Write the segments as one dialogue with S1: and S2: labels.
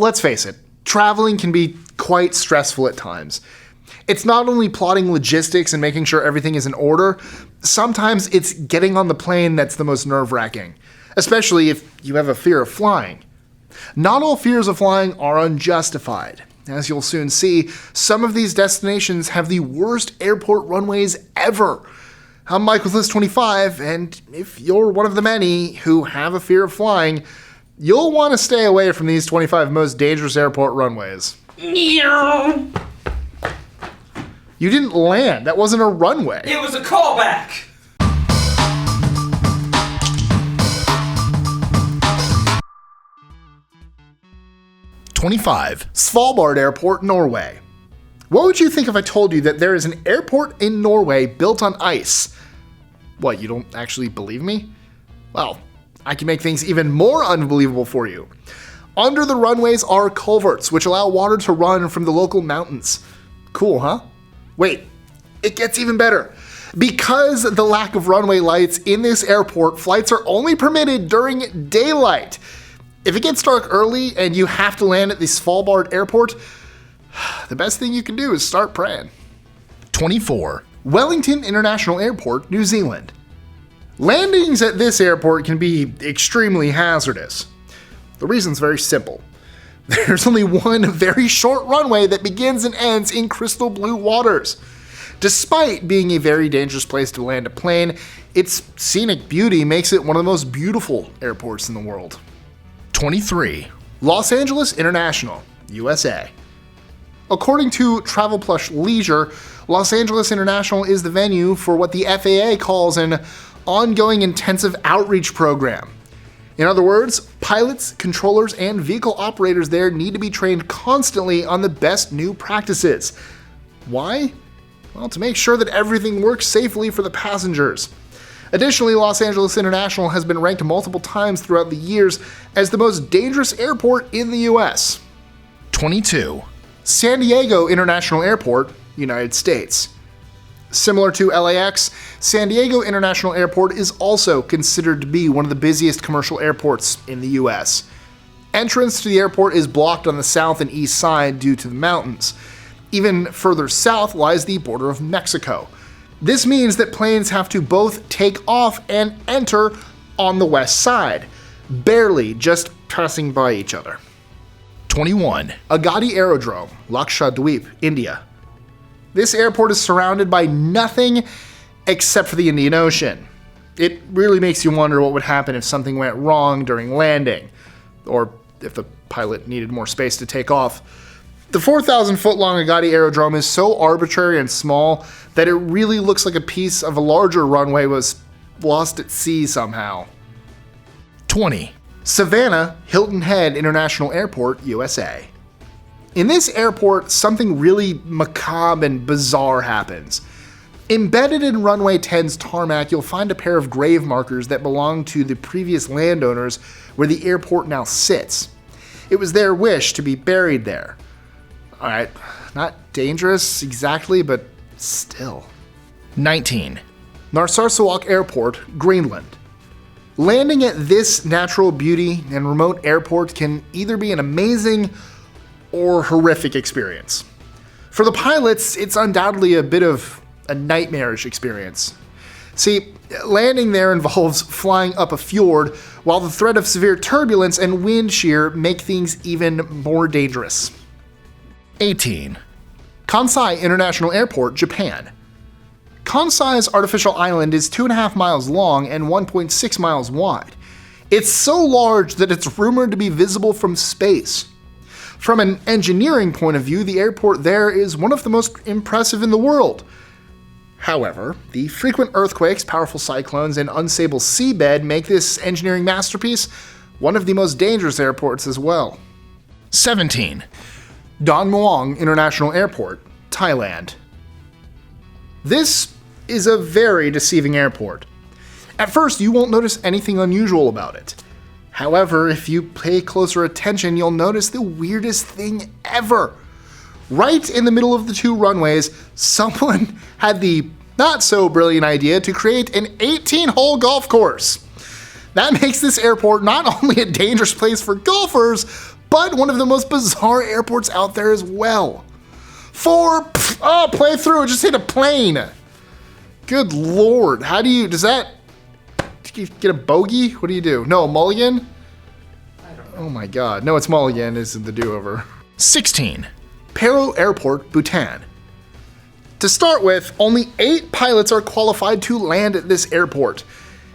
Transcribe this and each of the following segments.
S1: Let's face it, traveling can be quite stressful at times. It's not only plotting logistics and making sure everything is in order, sometimes it's getting on the plane that's the most nerve-wracking, especially if you have a fear of flying. Not all fears of flying are unjustified. As you'll soon see, some of these destinations have the worst airport runways ever. I'm Mike with List 25, and if you're one of the many who have a fear of flying, you'll want to stay away from these 25 most dangerous airport runways. You didn't land. That wasn't a runway.
S2: It was a callback.
S1: Svalbard Airport, Norway. What would you think if I told you that there is an airport in Norway built on ice? What, you don't actually believe me? Well, I can make things even more unbelievable for you. Under the runways are culverts, which allow water to run from the local mountains. Cool, huh? Wait, it gets even better. Because of the lack of runway lights in this airport, flights are only permitted during daylight. If it gets dark early and you have to land at the Svalbard Airport, the best thing you can do is start praying.
S3: 24.
S1: Wellington International Airport, New Zealand. Landings at this airport can be extremely hazardous. The reason's very simple. There's only one very short runway that begins and ends in crystal blue waters. Despite being a very dangerous place to land a plane, its scenic beauty makes it one of the most beautiful airports in the world.
S3: 23.
S1: Los Angeles International, USA. According to Travel Plus Leisure, Los Angeles International is the venue for what the FAA calls an ongoing intensive outreach program. In other words, pilots, controllers, and vehicle operators there need to be trained constantly on the best new practices. Why? Well, to make sure that everything works safely for the passengers. Additionally, Los Angeles International has been ranked multiple times throughout the years as the most dangerous airport in the US.
S3: 22.
S1: San Diego International Airport, United States. Similar to LAX, San Diego International Airport is also considered to be one of the busiest commercial airports in the US. Entrance to the airport is blocked on the south and east side due to the mountains. Even further south lies the border of Mexico. This means that planes have to both take off and enter on the west side, barely just passing by each other.
S3: 21.
S1: Agadi Aerodrome, Lakshadweep, India. This airport is surrounded by nothing except for the Indian Ocean. It really makes you wonder what would happen if something went wrong during landing, or if the pilot needed more space to take off. The 4,000-foot-long Agadi Aerodrome is so arbitrary and small that it really looks like a piece of a larger runway was lost at sea somehow.
S3: 20.
S1: Savannah Hilton Head International Airport, USA. In this airport, something really macabre and bizarre happens. Embedded in runway 10's tarmac, you'll find a pair of grave markers that belong to the previous landowners where the airport now sits. It was their wish to be buried there. Alright, not dangerous exactly, but still.
S3: 19.
S1: Narsarsuaq Airport, Greenland. Landing at this natural beauty and remote airport can either be an amazing or horrific experience. For the pilots, it's undoubtedly a bit of a nightmarish experience. See, landing there involves flying up a fjord, while the threat of severe turbulence and wind shear make things even more dangerous.
S3: 18.
S1: Kansai International Airport, Japan. Kansai's artificial island is 2.5 miles long and 1.6 miles wide. It's so large that it's rumored to be visible from space. From an engineering point of view, the airport there is one of the most impressive in the world. However, the frequent earthquakes, powerful cyclones, and unstable seabed make this engineering masterpiece one of the most dangerous airports as well.
S3: 17.
S1: Don Mueang International Airport, Thailand. This is a very deceiving airport. At first, you won't notice anything unusual about it. However, if you pay closer attention, you'll notice the weirdest thing ever. Right in the middle of the two runways, someone had the not-so-brilliant idea to create an 18-hole golf course. That makes this airport not only a dangerous place for golfers, but one of the most bizarre airports out there as well. 4, play through, it just hit a plane. Good lord, how do you, do you get a bogey? What do you do? No, a mulligan? Oh my god, no, it's mulligan, is the do-over.
S3: 16.
S1: Paro Airport, Bhutan. To start with, only 8 pilots are qualified to land at this airport,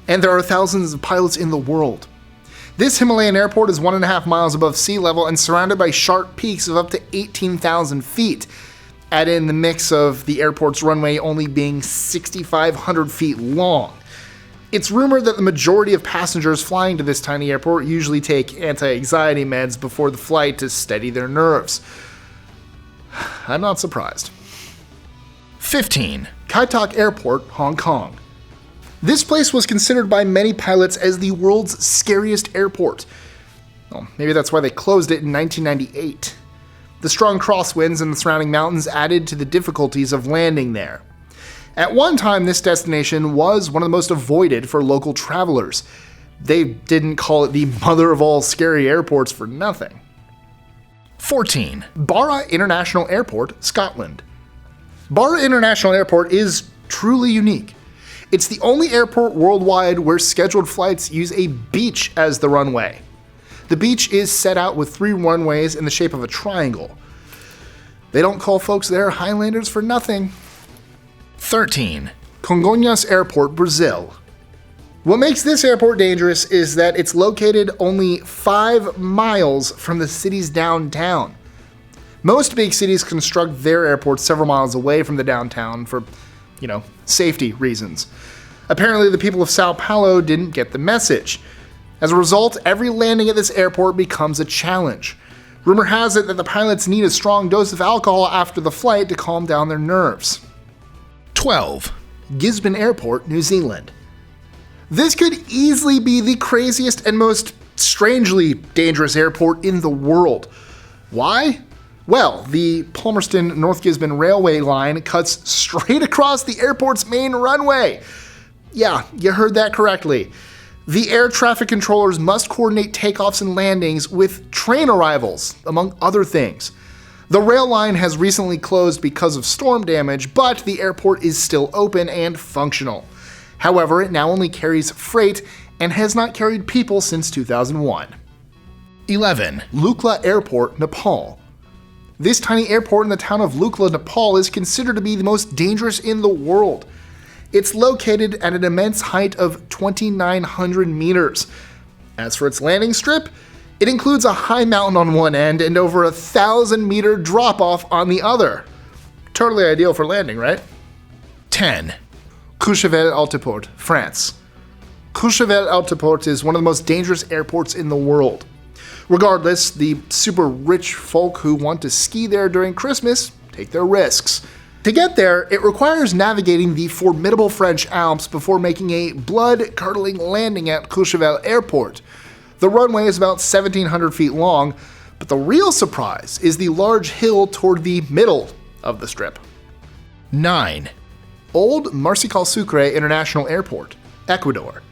S1: and there are thousands of pilots in the world. This Himalayan airport is 1.5 miles above sea level and surrounded by sharp peaks of up to 18,000 feet. Add in the mix of the airport's runway only being 6,500 feet long. It's rumored that the majority of passengers flying to this tiny airport usually take anti-anxiety meds before the flight to steady their nerves. I'm not surprised.
S3: 15.
S1: Kai Tak Airport, Hong Kong. This place was considered by many pilots as the world's scariest airport. Well, maybe that's why they closed it in 1998. The strong crosswinds in the surrounding mountains added to the difficulties of landing there. At one time, this destination was one of the most avoided for local travelers. They didn't call it the mother of all scary airports for nothing.
S3: 14.
S1: Barra International Airport, Scotland. Barra International Airport is truly unique. It's the only airport worldwide where scheduled flights use a beach as the runway. The beach is set out with 3 runways in the shape of a triangle. They don't call folks there Highlanders for nothing.
S3: 13.
S1: Congonhas Airport, Brazil. What makes this airport dangerous is that it's located only 5 miles from the city's downtown. Most big cities construct their airports several miles away from the downtown for, safety reasons. Apparently, the people of Sao Paulo didn't get the message. As a result, every landing at this airport becomes a challenge. Rumor has it that the pilots need a strong dose of alcohol after the flight to calm down their nerves.
S3: 12.
S1: Gisborne Airport, New Zealand. This could easily be the craziest and most strangely dangerous airport in the world. Why? Well, the Palmerston-North Gisborne railway line cuts straight across the airport's main runway. Yeah, you heard that correctly. The air traffic controllers must coordinate takeoffs and landings with train arrivals, among other things. The rail line has recently closed because of storm damage, but the airport is still open and functional. However, it now only carries freight and has not carried people since 2001.
S3: 11.
S1: Lukla Airport, Nepal. This tiny airport in the town of Lukla, Nepal is considered to be the most dangerous in the world. It's located at an immense height of 2,900 meters. As for its landing strip, it includes a high mountain on one end and over 1,000-meter drop-off on the other. Totally ideal for landing, right?
S3: 10.
S1: Courchevel-Alteport, France. Courchevel-Alteport is one of the most dangerous airports in the world. Regardless, the super rich folk who want to ski there during Christmas take their risks. To get there, it requires navigating the formidable French Alps before making a blood-curdling landing at Courchevel Airport. The runway is about 1,700 feet long, but the real surprise is the large hill toward the middle of the strip.
S3: 9.
S1: Old Narsarsuaq Sucre International Airport, Ecuador.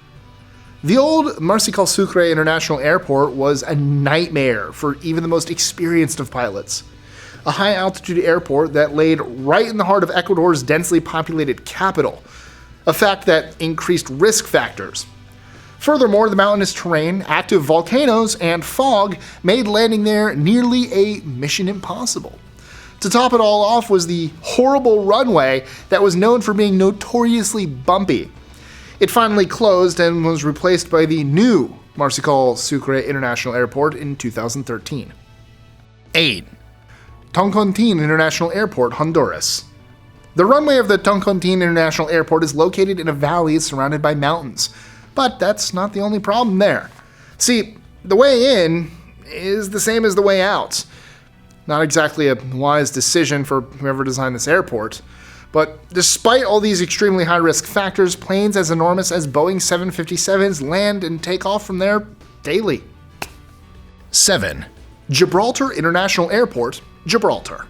S1: The old Narsarsuaq Sucre International Airport was a nightmare for even the most experienced of pilots. A high-altitude airport that laid right in the heart of Ecuador's densely populated capital, a fact that increased risk factors. Furthermore, the mountainous terrain, active volcanoes, and fog made landing there nearly a mission impossible. To top it all off was the horrible runway that was known for being notoriously bumpy. It finally closed and was replaced by the new Narsarsuaq Sucre International Airport in 2013.
S3: 8.
S1: Toncontín International Airport, Honduras. The runway of the Toncontín International Airport is located in a valley surrounded by mountains. But that's not the only problem there. See, the way in is the same as the way out. Not exactly a wise decision for whoever designed this airport. But despite all these extremely high-risk factors, planes as enormous as Boeing 757s land and take off from there daily.
S3: 7.
S1: Gibraltar International Airport, Gibraltar.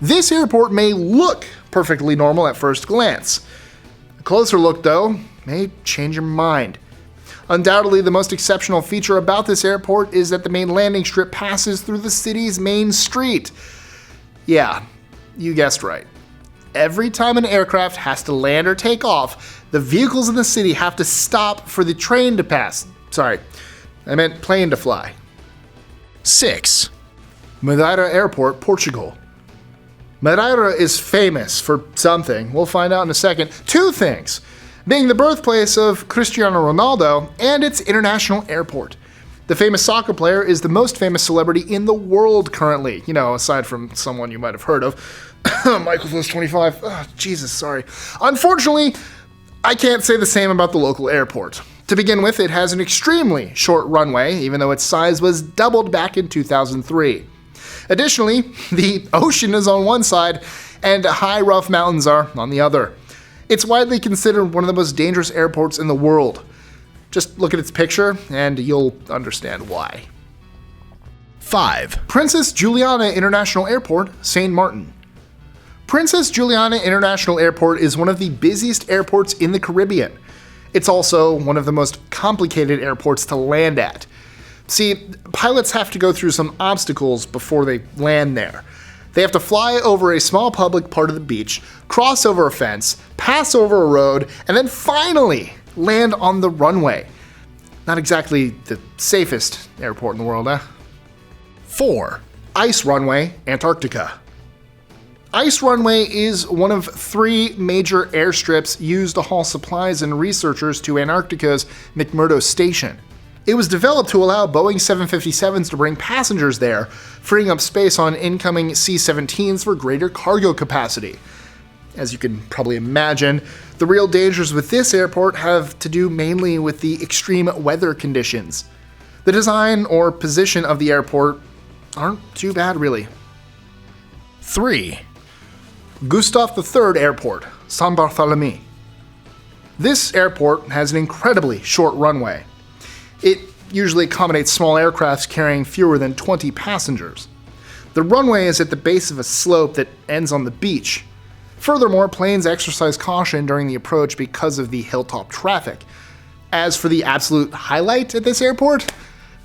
S1: This airport may look perfectly normal at first glance. A closer look, though, may change your mind. Undoubtedly, the most exceptional feature about this airport is that the main landing strip passes through the city's main street. Yeah, you guessed right. Every time an aircraft has to land or take off, the vehicles in the city have to stop for the train to pass. Sorry, I meant plane to fly.
S3: 6.
S1: Madeira Airport, Portugal. Madeira is famous for something. We'll find out in a second. 2 things. Being the birthplace of Cristiano Ronaldo and its international airport. The famous soccer player is the most famous celebrity in the world currently. You know, aside from someone you might have heard of. Michael List 25. Oh, Jesus, sorry. Unfortunately, I can't say the same about the local airport. To begin with, it has an extremely short runway, even though its size was doubled back in 2003. Additionally, the ocean is on one side and high rough mountains are on the other. It's widely considered one of the most dangerous airports in the world. Just look at its picture and you'll understand why.
S3: 5.
S1: Princess Juliana International Airport, St. Maarten. Princess Juliana International Airport is one of the busiest airports in the Caribbean. It's also one of the most complicated airports to land at. See, pilots have to go through some obstacles before they land there. They have to fly over a small public part of the beach, cross over a fence, pass over a road, and then finally land on the runway. Not exactly the safest airport in the world, huh?
S3: 4.
S1: Ice Runway, Antarctica. Ice Runway is one of 3 major airstrips used to haul supplies and researchers to Antarctica's McMurdo Station. It was developed to allow Boeing 757s to bring passengers there, freeing up space on incoming C-17s for greater cargo capacity. As you can probably imagine, the real dangers with this airport have to do mainly with the extreme weather conditions. The design or position of the airport aren't too bad, really.
S3: 3.
S1: Gustav III Airport, San Bartholomew. This airport has an incredibly short runway. It usually accommodates small aircrafts carrying fewer than 20 passengers. The runway is at the base of a slope that ends on the beach. Furthermore, planes exercise caution during the approach because of the hilltop traffic. As for the absolute highlight at this airport,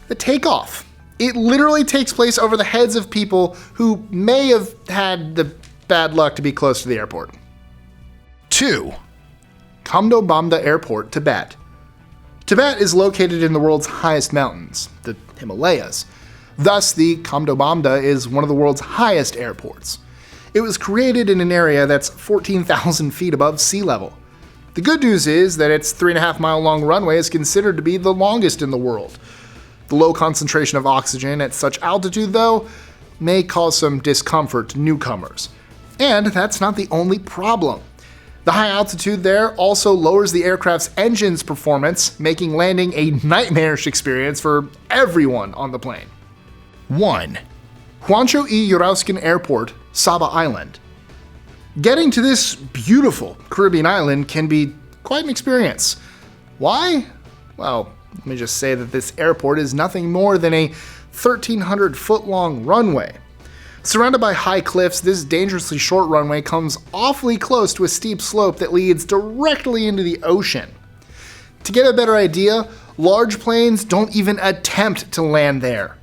S1: the takeoff. It literally takes place over the heads of people who may have had the bad luck to be close to the airport.
S3: 2.
S1: Kamdo Bamda Airport, Tibet. Tibet is located in the world's highest mountains, the Himalayas. Thus, the Kamdo Bamda is one of the world's highest airports. It was created in an area that's 14,000 feet above sea level. The good news is that its 3.5-mile long runway is considered to be the longest in the world. The low concentration of oxygen at such altitude, though, may cause some discomfort to newcomers. And that's not the only problem. The high altitude there also lowers the aircraft's engine's performance, making landing a nightmarish experience for everyone on the plane.
S3: 1.
S1: Juancho y Urauskin Airport, Saba Island. Getting to this beautiful Caribbean island can be quite an experience. Why? Well, let me just say that this airport is nothing more than a 1,300-foot-long runway. Surrounded by high cliffs, this dangerously short runway comes awfully close to a steep slope that leads directly into the ocean. To get a better idea, large planes don't even attempt to land there.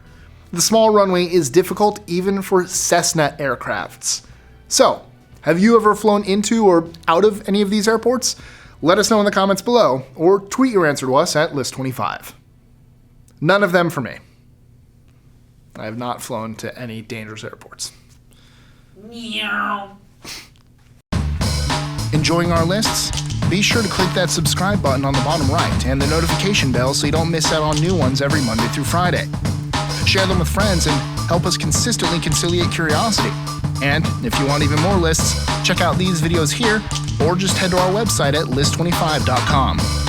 S1: The small runway is difficult even for Cessna aircrafts. So, have you ever flown into or out of any of these airports? Let us know in the comments below, or tweet your answer to us at List25. None of them for me. I have not flown to any dangerous airports.
S2: Meow.
S3: Enjoying our lists? Be sure to click that subscribe button on the bottom right and the notification bell so you don't miss out on new ones every Monday through Friday. Share them with friends and help us consistently conciliate curiosity. And if you want even more lists, check out these videos here or just head to our website at list25.com.